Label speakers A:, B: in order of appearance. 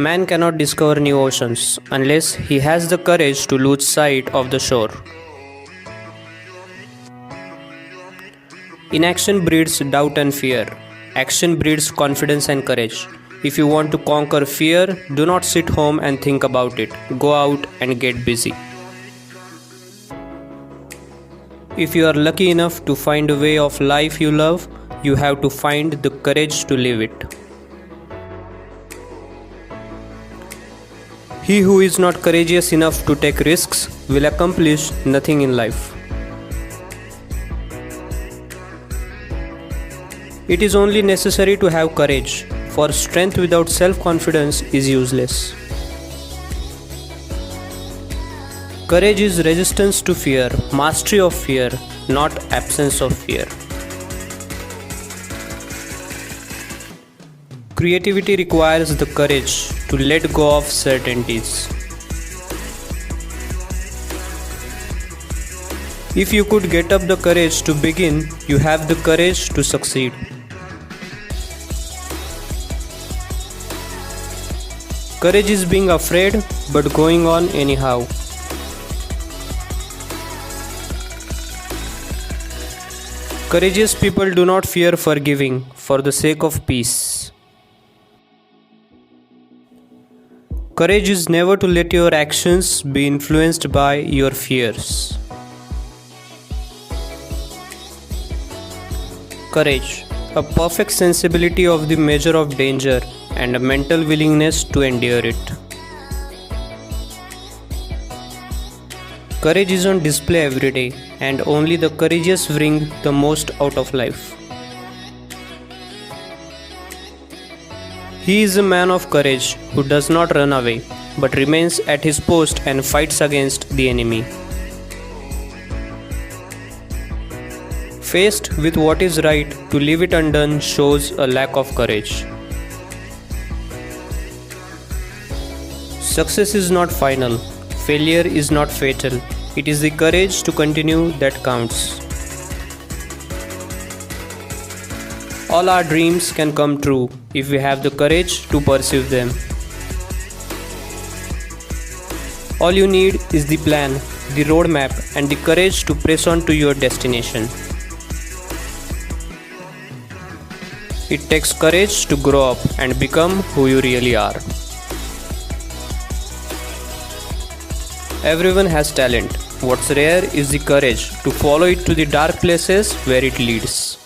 A: Man cannot discover new oceans unless he has the courage to lose sight of the shore. Inaction breeds doubt and fear. Action breeds confidence and courage. If you want to conquer fear, do not sit home and think about it. Go out and get busy. If you are lucky enough to find a way of life you love, you have to find the courage to live it. He who is not courageous enough to take risks will accomplish nothing in life. It is only necessary to have courage, for strength without self-confidence is useless. Courage is resistance to fear, mastery of fear, not absence of fear. Creativity requires the courage to let go of certainties. If you could get up the courage to begin, you have the courage to succeed. Courage is being afraid but going on anyhow. Courageous people do not fear forgiving for the sake of peace. Courage is never to let your actions be influenced by your fears. Courage, a perfect sensibility of the measure of danger and a mental willingness to endure it. Courage is on display every day, and only the courageous bring the most out of life. He is a man of courage who does not run away, but remains at his post and fights against the enemy. Faced with what is right, to leave it undone shows a lack of courage. Success is not final. Failure is not fatal. It is the courage to continue that counts. All our dreams can come true if we have the courage to pursue them. All you need is the plan, the roadmap, and the courage to press on to your destination. It takes courage to grow up and become who you really are. Everyone has talent. What's rare is the courage to follow it to the dark places where it leads.